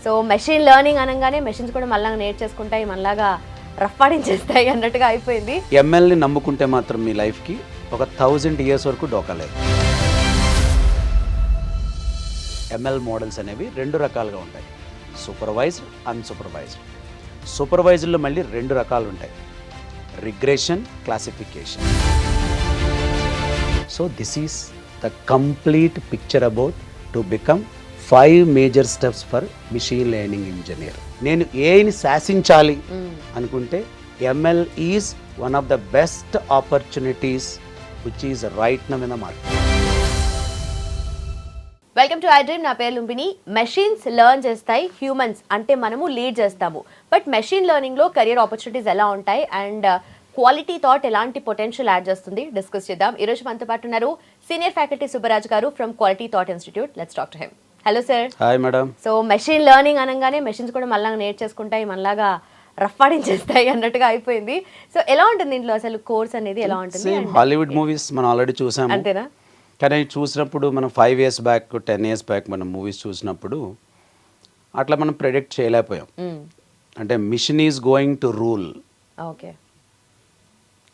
So machine learning అనగానే machines కూడా మళ్ళీ నేర్చేసుకుంటాయి, మనలాగా రఫ్ఫాడించేస్తాయి అన్నట్టుగా అయిపోయింది. ఎంఎల్ని నమ్ముకుంటే మాత్రం మీ లైఫ్కి ఒక 1000 ఇయర్స్ వరకు డోకాలేదు. ఎంఎల్ మోడల్స్ అనేవి 2 రకాలుగా ఉంటాయి, సూపర్వైజ్డ్, అన్సూపర్వైజ్డ్. సూపర్వైజ్డ్లో మళ్ళీ 2 రకాలు ఉంటాయి, regression, classification. So this is the complete picture about to become 5 major steps for machine learning engineer. నేను ఏఐని శాసించాలి అనుకుంటే ML is one of the best opportunities which is right now in the market. Welcome to I dream. నా పేరు Lumbini. Machines learn చేస్తాయి, humans అంటే మనము lead చేస్తాము. బట్ మెషిన్ లెర్నింగ్లో కెరియర్ ఆపర్చునిటీస్ ఎలా ఉంటాయి అండ్ క్వాలిటీ థాట్ ఎలాంటి పొటెన్షియల్ యాడ్ చేస్తుంది డిస్కస్ చేద్దాం. ఈరోజు మనతో పాటు ఉన్నారు సీనియర్ ఫ్యాకల్టీ సుబ్బరాజ్ గారు from quality thought institute. Let's talk to him. Hello sir. Hi madam. So machine learning అనగానే మెషిన్స్ కూడా మళ్ళీ నేర్చేసుకుంటాయి, మనలాగా రఫ్ఫాడించేస్తాయి అన్నట్టుగా అయిపోయింది. సో ఎలా ఉంటుంది ఇంట్లో అసలు కోర్స్ అనేది ఎలా ఉంటుంది? హాలీవుడ్ మూవీస్ మనం ఆల్రెడీ చూసాము అంతేనా? కానీ చూసినప్పుడు మనం 5 years back 10 years back movies మూవీస్ చూసినప్పుడు అట్లా మనం ప్రెడిక్ట్ చేయలేకపోయాం. అంటే machine is going to rule, okay,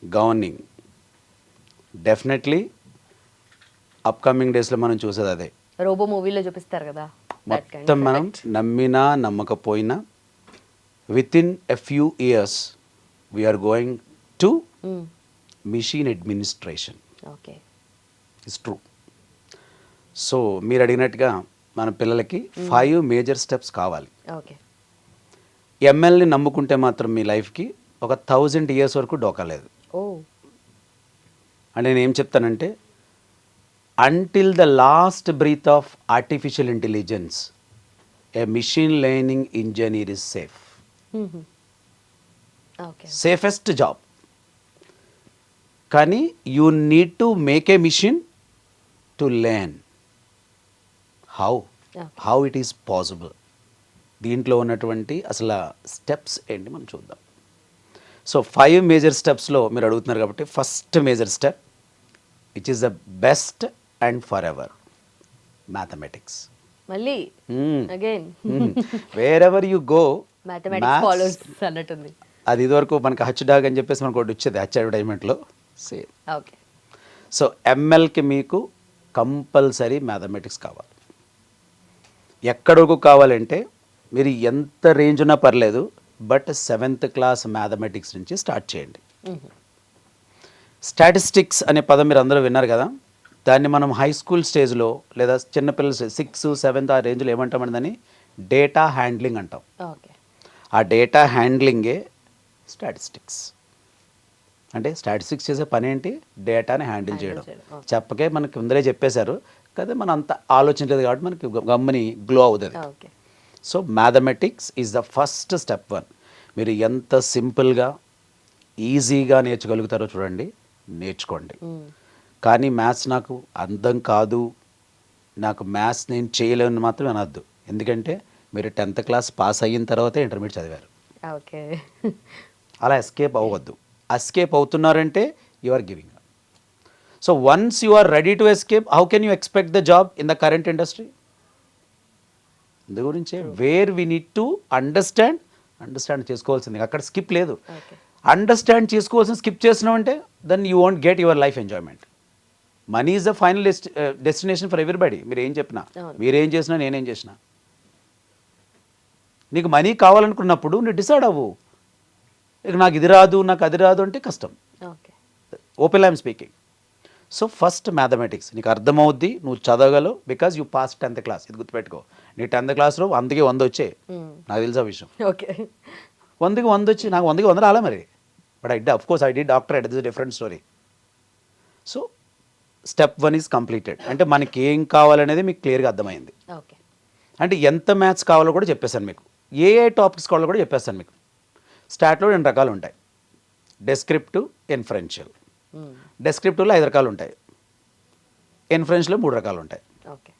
governing. Definitely upcoming డేస్లో మనం చూసేది అదే. రోబో మూవీలో చూపిస్తారు కదా, మొత్తం మనం నమ్మినా నమ్మకపోయినా within a few years we're going to machine administration. Okay, it's true. So మీరు అడిగినట్టుగా మన పిల్లలకి 5 మేజర్ స్టెప్స్ కావాలి. ఓకే, ఎంఎల్ని నమ్ముకుంటే మాత్రం మీ లైఫ్కి ఒక 1000 ఇయర్స్ వరకు డోకాలేదు. ఓ, అంటే నేను ఏం చెప్తానంటే until the last breath of artificial intelligence, a machine learning engineer is safe. Okay, Safest job. కానీ you need to make a machine to learn. How? Okay. How it is possible. దీంట్లో ఉన్నటువంటి అసలు steps ఏంటి మనం చూద్దాం. So 5 major స్టెప్స్లో మీరు అడుగుతున్నారు కాబట్టి first major step which is the best and forever, mathematics. మళ్ళీ again wherever you go mathematics follows అన్నట్టుంది. అది ఇదివరకు మనకి హచ్ డాగ్ అని చెప్పేసి మనకు ఒకటి వచ్చేది హచ్ అడ్వర్టైజ్మెంట్లో, సేమ్. ఓకే, సో ఎంఎల్కి మీకు కంపల్సరీ మ్యాథమెటిక్స్ కావాలి. ఎక్కడి వరకు కావాలంటే మీరు ఎంత రేంజ్ ఉన్నా పర్లేదు, బట్ 7th class మ్యాథమెటిక్స్ నుంచి స్టార్ట్ చేయండి. స్టాటిస్టిక్స్ అనే పదం మీరు అందరూ విన్నారు కదా, దాన్ని మనం హై స్కూల్ స్టేజ్లో లేదా చిన్నపిల్లల 6th 7th ఆ రేంజ్లో ఏమంటామని దాన్ని డేటా హ్యాండ్లింగ్ అంటాం. ఓకే, ఆ డేటా హ్యాండ్లింగే స్టాటిస్టిక్స్. అంటే స్టాటిస్టిక్స్ చేసే పని ఏంటి, డేటాని హ్యాండిల్ చేయడం. చెప్పకే మనకి ముందరే చెప్పేశారు కదా, మనం అంత ఆలోచించలేదు కాబట్టి మనకి గమ్మని గ్లో అవుతుంది. Okay, so mathematics is the first step 1. మీరు ఎంత సింపుల్గా ఈజీగా నేర్చుకోగలుగుతారో చూడండి, నేర్చుకోండి. కానీ మ్యాథ్స్ నాకు అర్థం కాదు, నాకు మ్యాథ్స్ నేను చేయలేని మాత్రం అనద్దు. ఎందుకంటే మీరు 10th class పాస్ అయిన తర్వాతే ఇంటర్మీడియట్ చదివారు. ఓకే, అలా ఎస్కేప్ అవ్వద్దు. ఎస్కేప్ అవుతున్నారంటే you are giving up. So once you are ready to escape, how can you expect the job in the current industry? అందు గురించే where we need to understand చేసుకోవాల్సింది, అక్కడ స్కిప్ లేదు. Understand చేసుకోవాల్సిన skip చేసినామంటే then you won't get your life enjoyment. Money is the final destination for everybody. మీరు ఏం చెప్పినా, మీరేం చేసినా, నేనేం చేసినా, నీకు మనీ కావాలనుకున్నప్పుడు నువ్వు డిసైడ్ అవ్వు. ఇక నాకు ఇది రాదు, నాకు అది రాదు అంటే కష్టం. Open I'm speaking. So first mathematics నీకు అర్థమవుద్ది, నువ్వు చదవగలవు, because you pass 10th class. ఇది గుర్తుపెట్టుకో. నీ 10th classలో 100కి 100 వచ్చాయి, నాకు తెలుసా విషయం. ఓకే, 100కి 100 వచ్చి నాకు 100కి 100 రాలే మరి. But I did doctorate, it's different story. So step 1 is completed. అంటే మనకి ఏం కావాలనేది మీకు క్లియర్గా అర్థమైంది. ఓకే, అంటే ఎంత మ్యాథ్స్ కావాలో కూడా చెప్పేశాను మీకు, ఏ టాపిక్స్ కావాలో కూడా చెప్పేస్తాను మీకు. స్టార్ట్లో 2 రకాలు ఉంటాయి, డెస్క్రిప్టివ్, ఇన్ఫరెన్షియల్. డెస్క్రిప్టివ్లో 5 రకాలు ఉంటాయి, ఇన్ఫరెన్షియల్లో 3 రకాలు ఉంటాయి. ఓకే,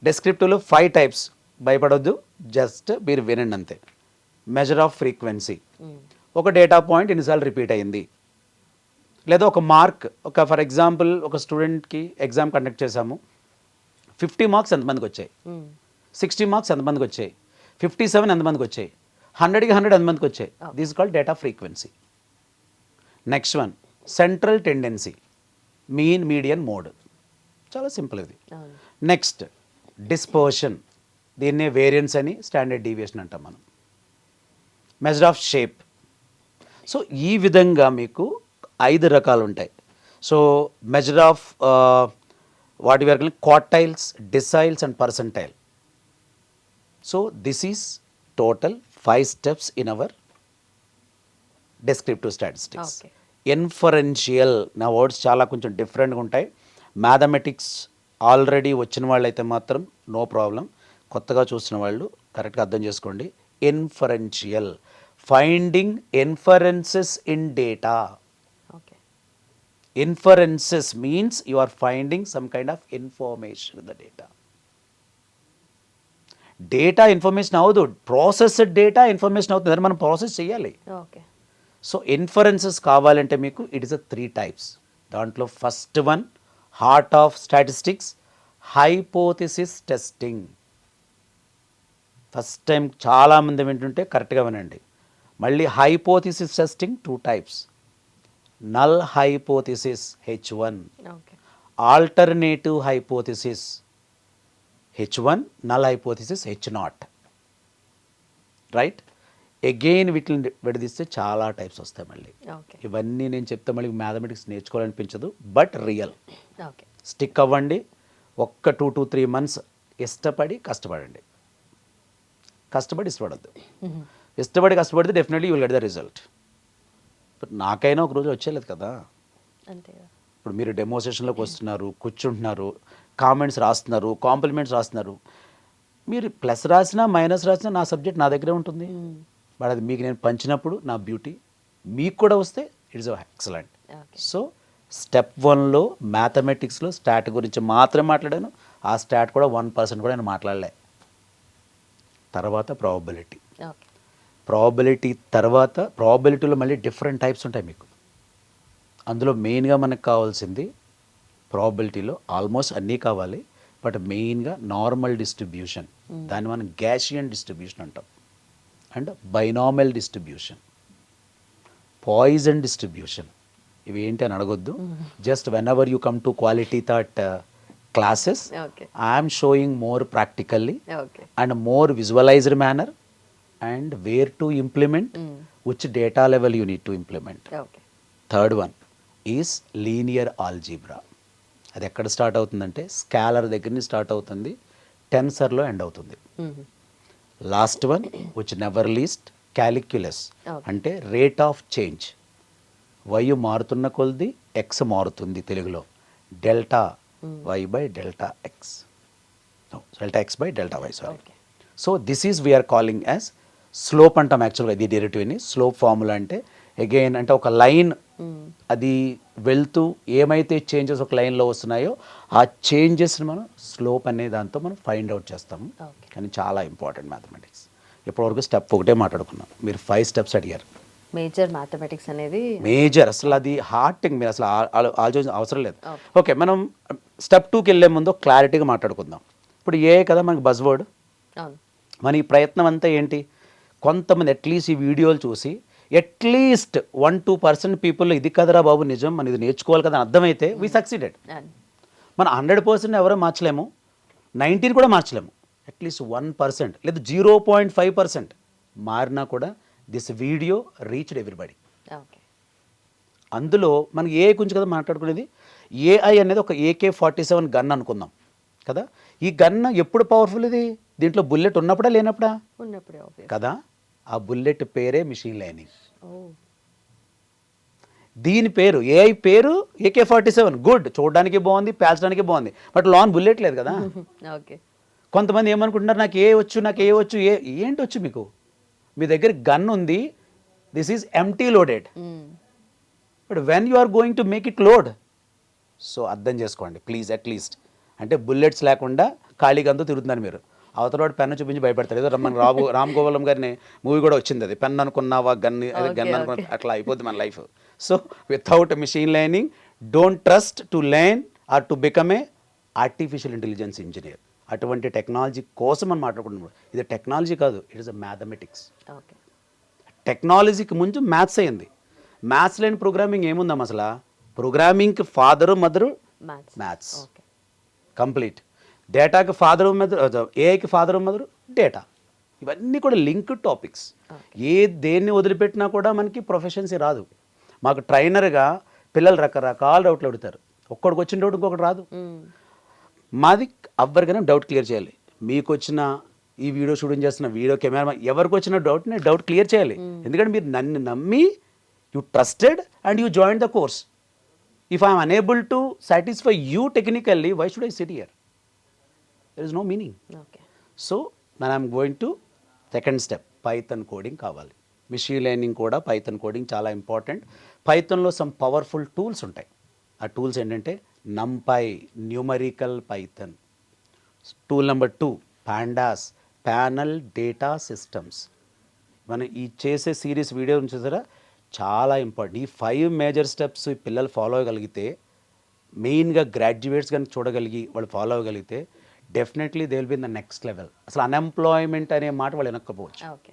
డెస్క్రిప్టివ్లో 5 types. భయపడొద్దు, జస్ట్ మీరు వినండి అంతే. మెజర్ ఆఫ్ ఫ్రీక్వెన్సీ, ఒక డేటా పాయింట్ ఎన్నిసార్లు రిపీట్ అయింది, లేదా ఒక మార్క్. ఒక ఫర్ ఎగ్జాంపుల్ ఒక స్టూడెంట్కి ఎగ్జామ్ కండక్ట్ చేశాము, 50 marks ఎంతమందికి వచ్చాయి, 60 marks ఎంతమందికి వచ్చాయి, 57 ఎంతమందికి వచ్చాయి, 100కి 100 ఎంతమందికి వచ్చాయి. This called data frequency. Next one central tendency, mean median mode, చాలా సింపుల్ ఇది. నెక్స్ట్ డిస్పర్షన్, దీన్నే వేరియన్స్ అని స్టాండర్డ్ డీవియేషన్ అంటాం మనం. Measure of shape. సో ఈ విధంగా మీకు 5 రకాలు ఉంటాయి. So measure of what we are calling quartiles, deciles and percentile. So this is total 5 steps in our descriptive statistics. Okay. ఇన్ఫరెన్షియల్, నా వర్డ్స్ చాలా కొంచెం డిఫరెంట్గా ఉంటాయి. మ్యాథమెటిక్స్ ఆల్రెడీ వచ్చిన వాళ్ళు అయితే మాత్రం నో ప్రాబ్లం, కొత్తగా చూసిన వాళ్ళు కరెక్ట్గా అర్థం చేసుకోండి. Inferential, finding inferences in data. Okay. Inferences means you are finding some kind of information in the data. Data information అవ్వదు, ప్రాసెస్డ్ డేటా ఇన్ఫర్మేషన్ అవుతుంది, దాన్ని మనం ప్రాసెస్ చేయాలి. ఓకే. సో ఇన్ఫరెన్సెస్ కావాలంటే మీకు ఇట్ ఈస్ 3 types. దాంట్లో first one heart of statistics, hypothesis testing. First time చాలామంది వింటుంటే కరెక్ట్గా వినండి. మళ్ళీ hypothesis testing 2 types. Null hypothesis H1, okay. Alternative hypothesis H1, null hypothesis H0. Right. Again వీటిని విడదీస్తే చాలా టైప్స్ వస్తాయి మళ్ళీ. ఓకే. ఇవన్నీ నేను చెప్తే మళ్ళీ మ్యాథమెటిక్స్ నేర్చుకోవాలనిపించదు, బట్ రియల్. ఓకే. స్టిక్ అవ్వండి, ఒక్క 2 to 3 months ఇష్టపడి కష్టపడండి. కష్టపడి ఇష్టపడద్దు. ఇష్టపడి కష్టపడితే definitely you will get the result. But నాకైనా ఒక రోజు వచ్చేలేదు కదా. అంతేగా. ఇప్పుడు మీరు డెమోన్స్ట్రేషన్లోకి వస్తున్నారు, కూర్చుంటున్నారు, కామెంట్స్ రాస్తున్నారు, కాంప్లిమెంట్స్ రాస్తున్నారు. మీరు ప్లస్ రాసినా మైనస్ రాసినా నా సబ్జెక్ట్ నా దగ్గరే ఉంటుంది. బట్ అది మీకు నేను పంచినప్పుడు నా బ్యూటీ మీకు కూడా వస్తే it's excellent. Okay. So step 1లో మ్యాథమెటిక్స్లో స్టాట్ గురించి మాత్రమే మాట్లాడాను. ఆ స్టాట్ కూడా 1% కూడా నేను మాట్లాడలే. తర్వాత ప్రాబబిలిటీ. ఓకే. ప్రాబబిలిటీ తర్వాత ప్రాబబిలిటీలో మళ్ళీ డిఫరెంట్ టైప్స్ ఉంటాయి మీకు. అందులో మెయిన్గా మనకు కావాల్సింది ప్రాబబిలిటీలో ఆల్మోస్ట్ అన్నీ కావాలి, బట్ మెయిన్గా నార్మల్ డిస్ట్రిబ్యూషన్, దాన్ని మనం గ్యాషియన్ డిస్ట్రిబ్యూషన్ అంటాం, and binomial distribution, Poisson distribution. ఇవి ఏంటి అని అడగొద్దు. Just whenever you come to quality thought classes, okay. I'm showing more practically okay. And more visualised manner and where to implement, which data level you need to implement. Okay. Third one is linear algebra. అది ఎక్కడ start అవుతుందంటే scalar దగ్గర నుంచి start అవుతుంది, టెన్సర్లో end అవుతుంది. Last one which never least calculus, అంటే rate of change. Y మారుతున్న కొలది ఎక్స్ మారుతుంది తెలుగులో, delta Y by delta X, delta X by delta Y, sorry. So this is we're calling as slope అంటాం యాక్చువల్గా. ఇది డెరివేటివ్ని స్లోప్ ఫార్ములా అంటే అగైన్ అంటే ఒక లైన్ అది వెళ్తూ ఏమైతే చేంజెస్ ఒక లైన్లో వస్తున్నాయో ఆ చేంజెస్ని మనం స్లోప్ అనే దాంతో మనం ఫైండ్ అవుట్ చేస్తాము. కానీ చాలా ఇంపార్టెంట్ మ్యాథమెటిక్స్. ఇప్పటివరకు స్టెప్ 1 మాట్లాడుకున్నాం, మీరు 5 steps అడిగారు. మేజర్ మ్యాథమెటిక్స్ అనేది మేజర్, అసలు అది హార్డ్ థింగ్, మీరు అసలు ఆలోచన అవసరం లేదు. ఓకే, మనం స్టెప్ 2కి వెళ్ళే ముందు క్లారిటీగా మాట్లాడుకుందాం. ఇప్పుడు ఏ కదా మనకి బజ్ వర్డ్. అవును. మన ఈ ప్రయత్నం అంతా ఏంటి, కొంతమంది అట్లీస్ట్ ఈ వీడియోలు చూసి అట్లీస్ట్ 1-2% పీపుల్ ఇది కదరా బాబు నిజం, మనం ఇది నేర్చుకోవాలి కదా అని అర్థమైతే వీ సక్సీడెడ్. మనం 100% ఎవరో మార్చలేము, 19 కూడా మార్చలేము, అట్లీస్ట్ 1% లేదా 0.5% మారినా కూడా this video reached everybody. Okay. అందులో మనకి ఏ గురించి కదా మాట్లాడుకునేది, ఏఐ అనేది ఒక AK-47 గన్ అనుకుందాం కదా. ఈ గన్ ఎప్పుడు పవర్ఫుల్, ఇది దీంట్లో బుల్లెట్ ఉన్నప్పుడా లేనప్పుడా? ఉన్నప్పుడే కదా. ఆ బుల్లెట్ పేరే మిషన్ లెర్నింగ్. ఓ. దీని పేరు ఏఐ పేరు AK-47. గుడ్, చూడడానికి బాగుంది, పేల్చడానికి బాగుంది, బట్ లాన్ బుల్లెట్ లేదు కదా. ఓకే. కొంతమంది ఏమనుకుంటున్నారు, నాకు ఏ వచ్చు, నాకు ఏ వచ్చు, ఏంటి వచ్చు మీకు, మీ దగ్గర గన్ ఉంది, this is empty loaded, but when you are going to make it load. So అర్థం చేసుకోండి ప్లీజ్. అట్లీస్ట్ అంటే బుల్లెట్స్ లేకుండా ఖాళీ గన్తో తిరుగుతున్నారు మీరు. అవతల వాడు పెన్ను చూపించి భయపడతారు. ఏదో మన రామ్ గోపాలం గారిని మూవీ కూడా వచ్చింది, అది పెన్ అనుకున్నావా గన్, గన్ అనుకున్నా, అట్లా అయిపోద్ది మన life. So without mission learning don't trust to learn or to become a artificial intelligence engineer. అటువంటి టెక్నాలజీ కోసం మనం మాట్లాడుకుంటున్నాం. ఇది టెక్నాలజీ కాదు, it is a mathematics. Okay. టెక్నాలజీకి ముందు మ్యాథ్స్ అయింది. మ్యాథ్స్ లేని ప్రోగ్రామింగ్ ఏముందాం అసలు? ప్రోగ్రామింగ్కి father mother maths okay. Complete. డేటాకి ఫాదరు మదరు, ఏఐకి ఫాదరు మదరు డేటా. ఇవన్నీ కూడా లింక్డ్ టాపిక్స్. దేన్ని వదిలిపెట్టినా కూడా మనకి ప్రొఫెషన్సీ రాదు. మాకు ట్రైనర్గా పిల్లలు రకరకాల డౌట్లు అడుగుతారు. ఒక్కడికి వచ్చిన డౌట్ ఇంకొకటి రాదు. మాది ఎవరికైనా డౌట్ క్లియర్ చేయాలి. మీకు వచ్చిన ఈ వీడియో షూటింగ్ చేస్తున్న వీడియో కెమెరా ఎవరికి వచ్చిన డౌట్ని డౌట్ క్లియర్ చేయాలి. ఎందుకంటే మీరు నన్ను నమ్మి you trusted and you join the course. If I'm unable to satisfy you technically, why should I sit here? There is no meaning. Okay. So మన I'm going to second step, python coding కావాలి. Mission learning కూడా python coding చాలా important. పైథన్లో some powerful tools ఉంటాయి. ఆ tools ఏంటంటే NumPy, numerical python. Tool number 2 pandas, panel data systems. మనం ఈ చేసే సిరీస్ వీడియో చూసారా, చాలా ఇంపార్టెంట్. ఈ 5 మేజర్ స్టెప్స్ ఈ పిల్లలు ఫాలో అవ్వగలిగితే, మెయిన్గా గ్రాడ్యుయేట్స్ కానీ చూడగలిగి వాళ్ళు ఫాలో అవ్వగలిగితే definitely they will be in the next level. అసలు అన్ఎంప్లాయ్మెంట్ అనే మాట వాళ్ళు వెనక్కపోవచ్చు. Okay.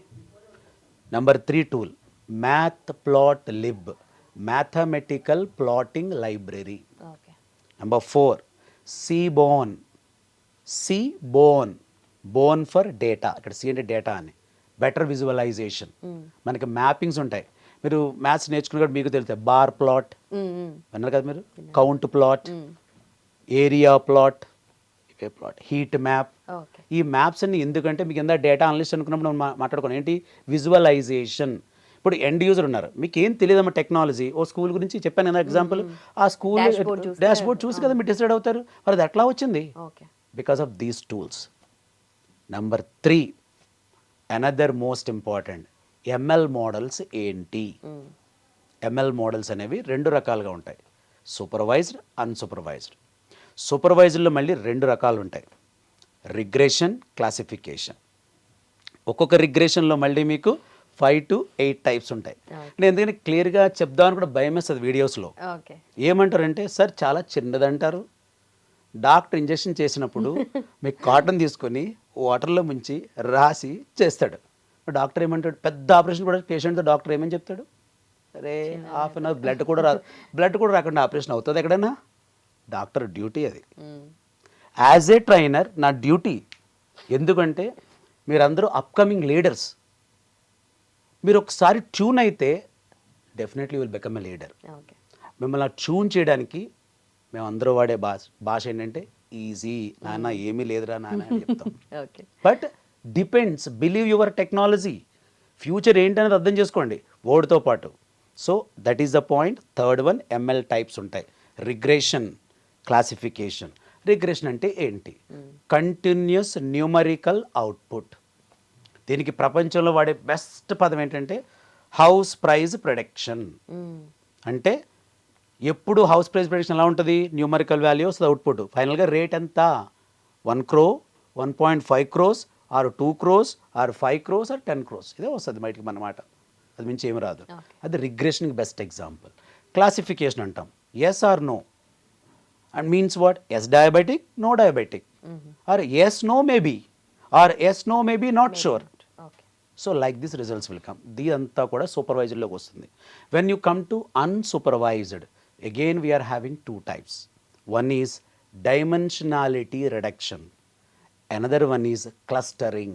Number 3 tool math plot lib, mathematical plotting library. Okay. Number 4 Seaborn. Bone for data. ఇక్కడ సి అంటే డేటా అని. Better visualisation. మనకి మ్యాపింగ్స్ ఉంటాయి. మీరు మ్యాథ్స్ నేర్చుకున్న మీకు తెలుస్తాయి. బార్ ప్లాట్ అన్నారు కదా మీరు, count plot, area plot, heat map. ఈ మ్యాప్స్ అన్ని ఎందుకంటే మీకు ఎంత డేటా అనలిస్ట్ అనుకున్నప్పుడు మనం మాట్లాడుకోండి ఏంటి విజువలైజేషన్. ఇప్పుడు ఎండ్ యూజర్ ఉన్నారు, మీకు ఏం తెలియదమ్మా టెక్నాలజీ. ఓ స్కూల్ గురించి చెప్పాను కదా ఎగ్జాంపుల్, ఆ స్కూల్ డాష్ బోర్డ్ చూసి కదా మీరు డిసైడ్ అవుతారు. మరి అది ఎట్లా వచ్చింది? Because of these tools. Number 3 another most important, ML models ఏంటి? ఎంఎల్ మోడల్స్ అనేవి 2 రకాలుగా ఉంటాయి, సూపర్వైజ్డ్, అన్సూపర్వైజ్డ్. సూపర్వైజ్డ్లో మళ్ళీ 2 రకాలు ఉంటాయి, రిగ్రెషన్, క్లాసిఫికేషన్. ఒక్కొక్క రిగ్రెషన్లో మళ్ళీ మీకు 5 to 8 టైప్స్ ఉంటాయి. నేను ఎందుకంటే క్లియర్గా చెప్దామని కూడా భయం వేస్తుంది వీడియోస్లో. ఏమంటారంటే సార్ చాలా చిన్నదంటారు. డాక్టర్ ఇంజెక్షన్ చేసినప్పుడు మీకు కాటన్ తీసుకొని వాటర్లో ముంచి రాసి చేస్తాడు. డాక్టర్ ఏమంటాడు, పెద్ద ఆపరేషన్ కూడా పేషెంట్తో డాక్టర్ ఏమని చెప్తాడు, అరే హాఫ్ అన్ అవర్ బ్లడ్ కూడా రాకుండా ఆపరేషన్ అవుతుంది ఎక్కడైనా? డాక్టర్ డ్యూటీ అది. యాజ్ ఏ ట్రైనర్ నా డ్యూటీ. ఎందుకంటే మీరందరూ అప్కమింగ్ లీడర్స్. మీరు ఒకసారి ట్యూన్ అయితే definitely will become a leader. మిమ్మల్ని ట్యూన్ చేయడానికి మేమందరూ వాడే భాష ఏంటంటే ఈజీ నాన్న, ఏమీ లేదురా నాన్న అని చెప్తాం. But depends, believe your technology. Future ఏంటనేది అర్థం చేసుకోండి వర్డ్తో పాటు. So that is the point. Third one, ML types ఉంటాయి, రిగ్రెషన్, క్లాసిఫికేషన్. రిగ్రెషన్ అంటే ఏంటి? Continuous numerical output. దీనికి ప్రపంచంలో వాడే బెస్ట్ పదం ఏంటంటే హౌస్ ప్రైజ్ ప్రొడక్షన్. అంటే ఎప్పుడు హౌస్ ప్రైజ్ ప్రొడక్షన్ ఎలా ఉంటుంది? న్యూమరికల్ వాల్యూస్ అవుట్పుట్, ఫైనల్గా రేట్ ఎంత? 1 crore, 1.5 crores, or 2 crores, or 5 crores, or 10 crores. ఇదే వస్తుంది బయటికి అన్నమాట, అది మించి ఏమి రాదు. అది రిగ్రెషన్కి బెస్ట్ ఎగ్జాంపుల్. క్లాసిఫికేషన్ అంటాం, yes or no and means what? Yes diabetic, no diabetic, or yes no maybe, or yes no maybe not sure. So like this results will come. అంతా కూడా సూపర్వైజర్లోకి వస్తుంది. When you come to unsupervised, again we are having 2 types. One is dimensionality reduction, another one is clustering.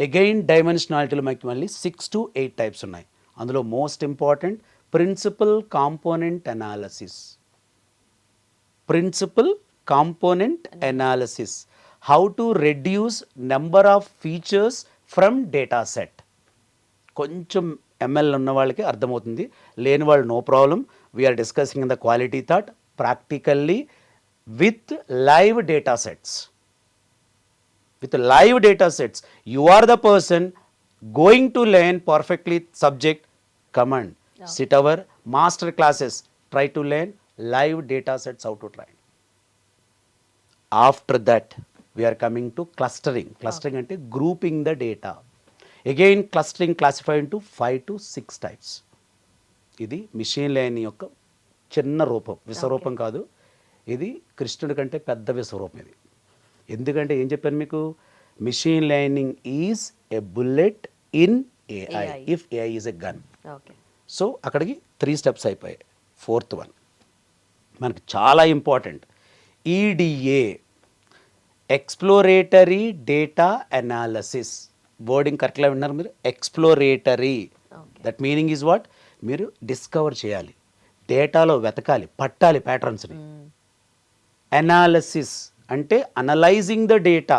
Again dimensionality lo మనకి మళ్ళీ 6 to 8 types ఉన్నాయి. అందులో most important principal component analysis. Principal component analysis, how to reduce number of features from data set. కొంచెం ML ఉన్న వాళ్ళకి అర్థమవుతుంది, లేని వాళ్ళు no problem. We're discussing in the quality thought practically with live data sets. With live data sets, you are the person going to learn perfectly subject. Come and sit our master classes. Try to learn live data sets, how to try. After that, we are coming to clustering. Clustering ante grouping the data. Again, clustering classified into 5 to 6 types. ఇది machine learning యొక్క చిన్న రూపం, విశ్వరూపం కాదు. ఇది కృష్ణుడి కంటే పెద్ద విశ్వరూపం ఇది. ఎందుకంటే ఏం చెప్పాను మీకు, machine learning is a bullet in AI if AI is a gun. Okay. So అక్కడికి 3 స్టెప్స్ అయిపోయాయి. 4th వన్ మనకు చాలా important, EDA, exploratory data analysis. Wording కరెక్ట్గా విన్నారు మీరు, exploratory. That meaning is what, మీరు డిస్కవర్ చేయాలి, డేటాలో వెతకాలి, పట్టాలి ప్యాటర్న్స్ని. అనాలసిస్ అంటే analysing the data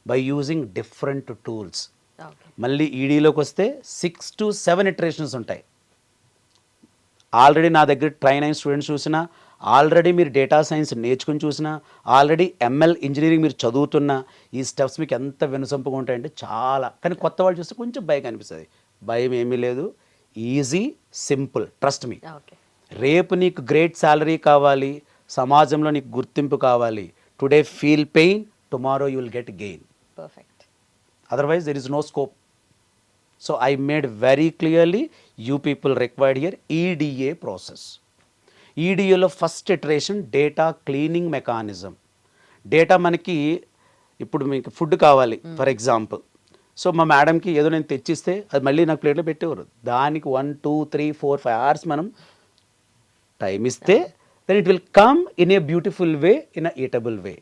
by using different tools. మళ్ళీ ఈడీలోకి వస్తే 6 to 7 ఇటరేషన్స్ ఉంటాయి. ఆల్రెడీ నా దగ్గర ట్రైన్ అయిన స్టూడెంట్స్ చూసినా, ఆల్రెడీ మీరు డేటా సైన్స్ నేర్చుకుని చూసినా, ఆల్రెడీ ఎంఎల్ ఇంజనీరింగ్ మీరు చదువుతున్నా, ఈ స్టెప్స్ మీకు ఎంత వినసొంపుగా ఉంటాయంటే చాలా. కానీ కొత్త వాళ్ళు చూస్తే కొంచెం భయం అనిపిస్తుంది. భయం ఏమీ లేదు, ఈజీ, సింపుల్, ట్రస్ట్ మీ. రేపు నీకు గ్రేట్ శాలరీ కావాలి, సమాజంలో నీకు గుర్తింపు కావాలి, today feel pain, tomorrow you will get gain. Perfect. Otherwise there is no scope. So I made very clearly you people required here EDA process. EDA లో first iteration data cleaning mechanism. Data మనకి ఇప్పుడు మీకు food కావాలి for example, so మా మేడంకి ఏదో నేను తెచ్చిస్తే అది మళ్ళీ నాకు ప్లేట్లో పెట్టేవారు. దానికి 1, 2, 3, 4, 5 hours మనం టైం ఇస్తే then it will come in a beautiful way, in a eatable way.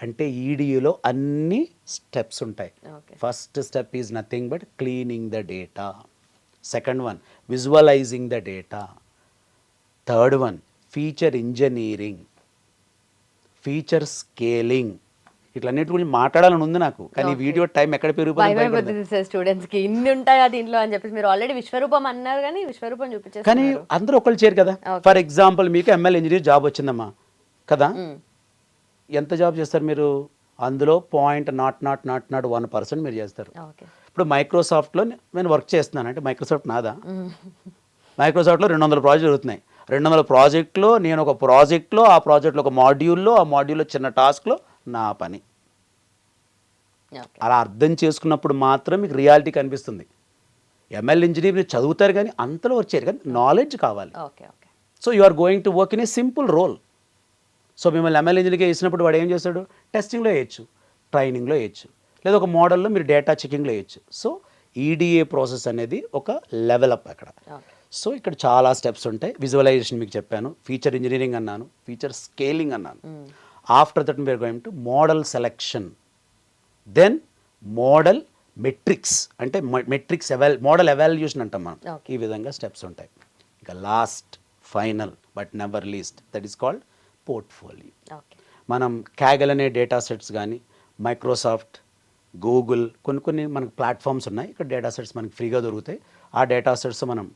అంటే ఈడియూలో అన్ని స్టెప్స్ ఉంటాయి. First step is nothing but cleaning the data. Second one visualising the data. Third one feature engineering, feature scaling. ఇట్లన్నిటి గురించి మాట్లాడాలని ఉంది నాకు, కానీ వీడియో టైం ఎక్కడ పెరిగిపోతుంది స్టూడెంట్స్ కి ఇన్ని ఉంటాయా దీంట్లో అని చెప్పేసి. మీరు ఆల్రెడీ విశ్వరూపం అన్నారు, కానీ విశ్వరూపం చూపించారు. కానీ అందరూ ఒకళ్ళు చేయరు కదా. ఫర్ ఎగ్జాంపుల్ మీకు ఎంఎల్ ఇంజనీర్ జాబ్ వచ్చిందమ్మా కదా, ఎంత జాబ్ చేస్తారు మీరు? అందులో 0.0001% మీరు చేస్తారు. ఇప్పుడు మైక్రోసాఫ్ట్లో నేను వర్క్ చేస్తున్నాను అంటే మైక్రోసాఫ్ట్ నాదా? మైక్రోసాఫ్ట్లో 200 ప్రాజెక్టులు జరుగుతున్నాయి. 200 ప్రాజెక్టులో నేను ఒక ప్రాజెక్ట్లో, ఆ ప్రాజెక్ట్లో ఒక మాడ్యూల్లో, ఆ మాడ్యూల్లో చిన్న టాస్క్లో నా పని. అలా అర్థం చేసుకున్నప్పుడు మాత్రం మీకు రియాలిటీ కనిపిస్తుంది. ఎంఎల్ ఇంజనీర్ మీరు చదువుతారు కానీ అంతలో వచ్చారు, కానీ నాలెడ్జ్ కావాలి. So you are going to work in a simple role. So మిమ్మల్ని ఎంఎల్ ఇంజనీర్గా వేసినప్పుడు వాడు ఏం చేస్తాడు, టెస్టింగ్లో వేయచ్చు, ట్రైనింగ్లో వేయచ్చు, లేదా ఒక మోడల్లో మీరు డేటా చెకింగ్లో వేయచ్చు. సో ఈడిఏ ప్రాసెస్ అనేది ఒక లెవెల్ అప్ అక్కడ. సో ఇక్కడ చాలా స్టెప్స్ ఉంటాయి. విజువలైజేషన్ మీకు చెప్పాను, ఫీచర్ ఇంజనీరింగ్ అన్నాను, ఫీచర్ స్కేలింగ్ అన్నాను. After that we're going to model selection, then model metrics, అంటే మెట్రిక్స్ మోడల్ ఎవాల్యుయేషన్ అంటాం మనం. ఈ విధంగా స్టెప్స్ ఉంటాయి. ఇక last final but never least, that is called portfolio. మనం క్యాగల్ అనే డేటా సెట్స్ కానీ, మైక్రోసాఫ్ట్, గూగుల్, కొన్ని మనకు ప్లాట్ఫామ్స్ ఉన్నాయి. ఇక్కడ డేటా సెట్స్ మనకి ఫ్రీగా దొరుకుతాయి. ఆ డేటా సెట్స్ మనం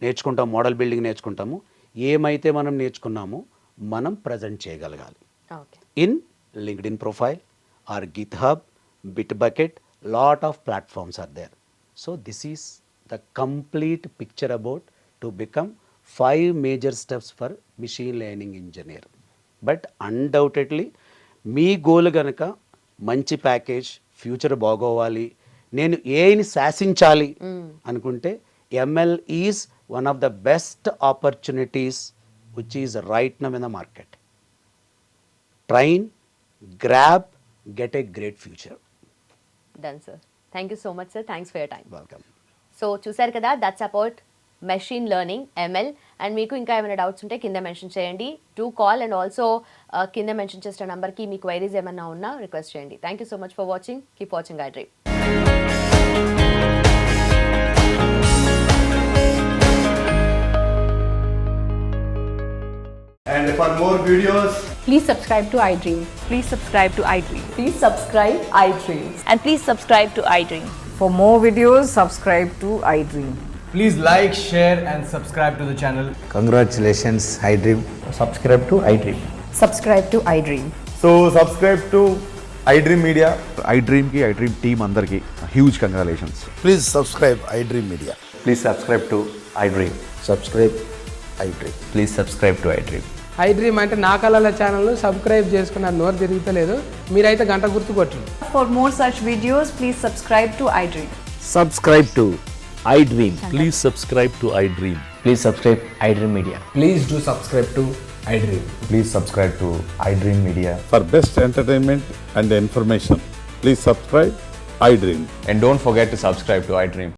నేర్చుకుంటాం, మోడల్ బిల్డింగ్ నేర్చుకుంటాము. ఏమైతే మనం నేర్చుకున్నామో మనం ప్రజెంట్ చేయగలగాలి. In LinkedIn profile or GitHub, Bitbucket, lot of platforms are there. So this is the complete picture about to become 5 major steps for machine learning engineer. But undoubtedly మీ goal కనుక మంచి package, future బాగోవాలి, నేను ఏఐని శాసించాలి అనుకుంటే ML is one of the best opportunities which is right now in the market. Train, grab, get a great future. Done sir. Thank you so much sir. Thanks for your time. Welcome. So చూసారు కదా, that's about machine learning, ML. And మీకు ఇంకా ఏమైనా doubts ఉంటే కింద mention చేయండి. To call and also కింద mention చేసిన నెంబర్కి మీ క్వైరీస్ ఏమైనా ఉన్నా రిక్వెస్ట్ చేయండి. Thank you so much for watching. Keep watching iDream. And for more videos, please subscribe to iDream. Please subscribe to iDream. Please subscribe iDream. And please subscribe to iDream. For more videos, subscribe to iDream. please like, share and subscribe to the channel. Congratulations, iDream. Subscribe to iDream. Subscribe to iDream. So subscribe to iDream Media. iDream ki iDream team andarki huge congratulations. Please subscribe iDream Media. Please subscribe to iDream. Subscribe iDream. Please subscribe to iDream. iDream అంటే నా కళల channel subscribe చేసుకున్నారు, నోరు తిరుగుతలేదు. మీరైతే గంట గుర్తు కొట్టండి. For more such videos, please subscribe to iDream. Subscribe to iDream. Please subscribe to iDream. Please subscribe iDream Media. Please do subscribe to iDream. Please subscribe to iDream Media. For best entertainment and information, please subscribe iDream. And don't forget to subscribe to iDream.